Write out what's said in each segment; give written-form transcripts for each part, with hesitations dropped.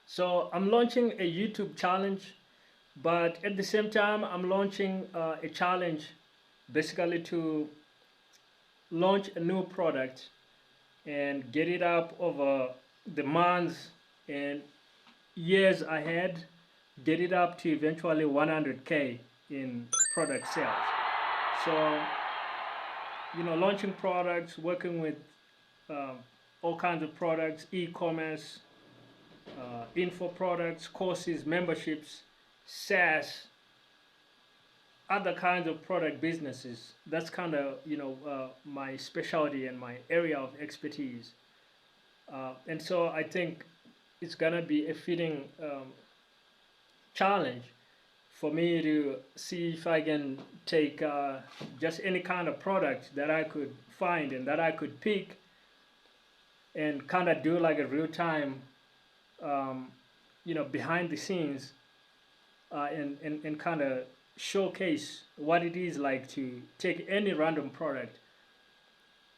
So I'm launching a YouTube challenge, but at the same time, I'm launching a challenge basically to launch a new product and get it up over the months and years ahead, get it up to eventually 100K in product sales. So, launching products, working with um, all kinds of products, e-commerce, info products, courses, memberships, SaaS, other kinds of product businesses. That's kind of my specialty and my area of expertise. And so I think it's gonna be a fitting challenge for me to see if I can take just any kind of product that I could find and that I could pick and kind of do like a real time, behind the scenes, and kind of showcase what it is like to take any random product,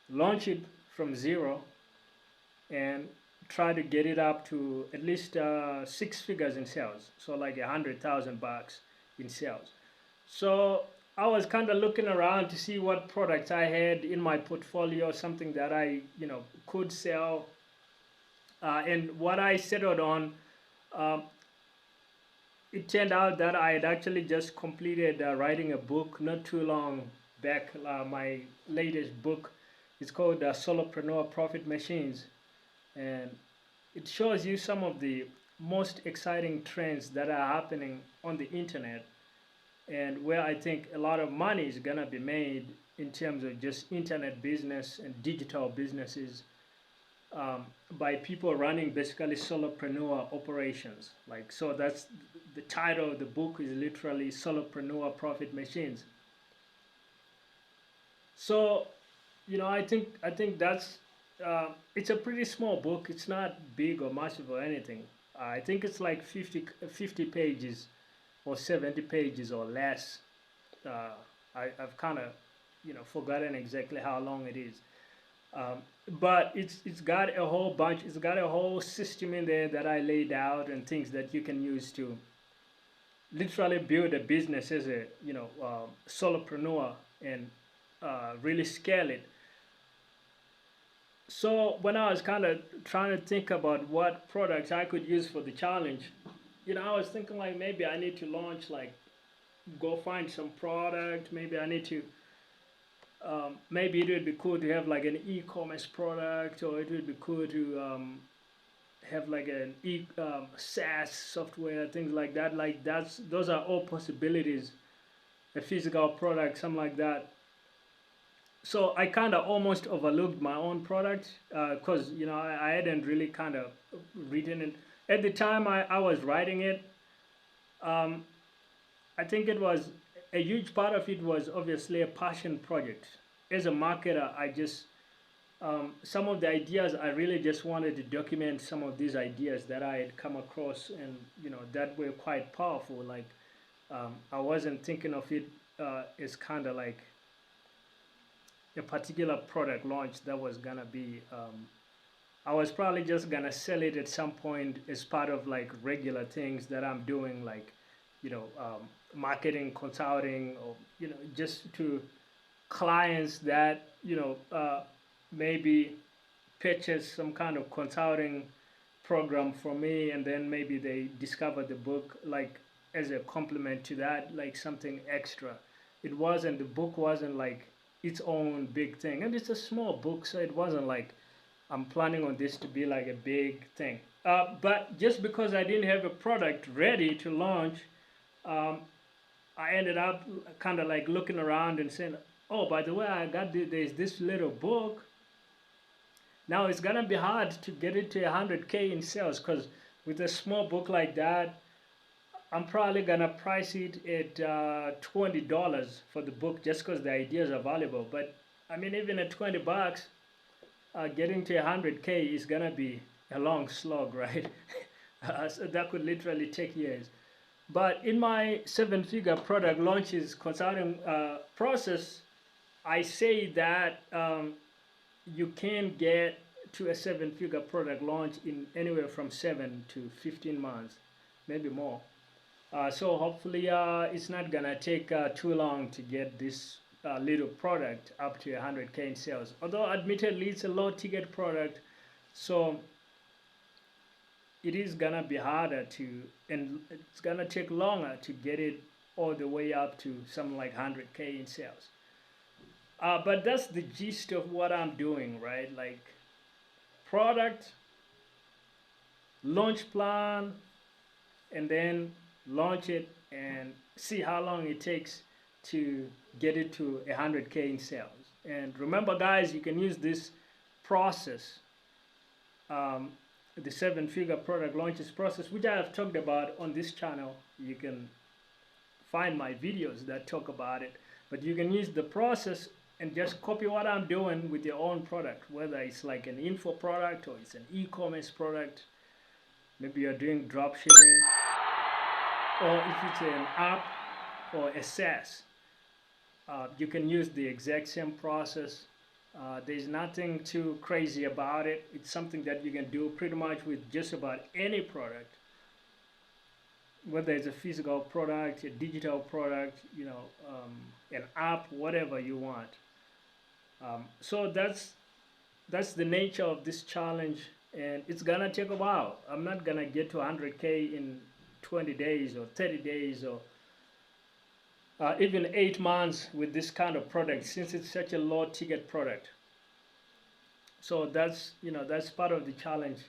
launch it from zero, and try to get it up to at least six figures in sales. So like $100,000 in sales. So I was kind of looking around to see what products I had in my portfolio, something that I could sell, and what I settled on. Um, it turned out that I had actually just completed writing a book not too long back. My latest book is called Solopreneur Profit Machines, and it shows you some of the most exciting trends that are happening on the internet and where I think a lot of money is gonna be made in terms of just internet business and digital businesses, by people running basically solopreneur operations. Like, so that's the title of the book is literally Solopreneur Profit Machines. So, I think that's it's a pretty small book. It's not big or massive or anything. I think it's like 50 pages or 70 pages or less. Uh, I've kind of forgotten exactly how long it is. Um, but it's got a whole bunch. It's got a whole system in there that I laid out and things that you can use to literally build a business as a solopreneur and really scale it. So when I was kind of trying to think about what products I could use for the challenge, I was thinking like maybe I need to launch, like, go find some product. Maybe I need to maybe it would be cool to have like an e-commerce product, or it would be cool to have like an SaaS software, things like that. Like, those are all possibilities. A physical product, something like that. So I kind of almost overlooked my own product because I hadn't really kind of written it at the time I was writing it. Um, I think it was a huge part of it was obviously a passion project. As a marketer, I just some of the ideas I really just wanted to document some of these ideas that I had come across, and that were quite powerful. Like, I wasn't thinking of it as kind of like a particular product launch that was gonna be. I was probably just gonna sell it at some point as part of like regular things that I'm doing, like marketing, consulting, or just to clients that maybe purchase some kind of consulting program from me, and then maybe they discover the book, like, as a complement to that, like something extra. The book wasn't like its own big thing, and it's a small book, so it wasn't like I'm planning on this to be like a big thing. But just because I didn't have a product ready to launch, um, I ended up kind of like looking around and saying, "Oh, by the way, there's this little book. Now it's gonna be hard to get it to 100K in sales because with a small book like that, I'm probably gonna price it at $20 for the book just because the ideas are valuable. But I mean, even at $20, getting to 100K is gonna be a long slog, right? So that could literally take years. But in my seven-figure product launches consulting process, I say that you can get to a 7-figure product launch in anywhere from 7 to 15 months, maybe more. So hopefully it's not gonna take too long to get this little product up to 100K in sales. Although admittedly it's a low ticket product, so it is gonna be harder to, and it's gonna take longer to get it all the way up to something like 100K in sales. But that's the gist of what I'm doing, right? Like product, launch plan, and then launch it and see how long it takes to get it to 100K in sales. And remember guys, you can use this process, the 7-figure product launches process, which I have talked about on this channel. You can find my videos that talk about it, but you can use the process and just copy what I'm doing with your own product, whether it's like an info product or it's an e-commerce product. Maybe you're doing drop shipping, or if it's an app or a SaaS, you can use the exact same process. There's nothing too crazy about it. It's something that you can do pretty much with just about any product, whether it's a physical product, a digital product, you know, an app, whatever you want. So that's the nature of this challenge, and it's gonna take a while. I'm not gonna get to 100K in 20 days or 30 days or even 8 months with this kind of product, since it's such a low ticket product. So that's, you know, that's part of the challenge.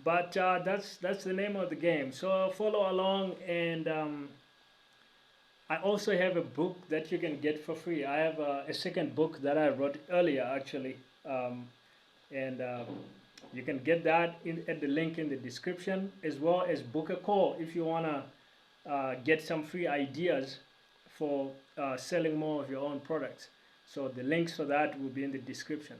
But that's the name of the game. So follow along, and I also have a book that you can get for free. I have a second book that I wrote earlier actually, and you can get that at the link in the description, as well as book a call if you want to get some free ideas for selling more of your own products. So the links for that will be in the description.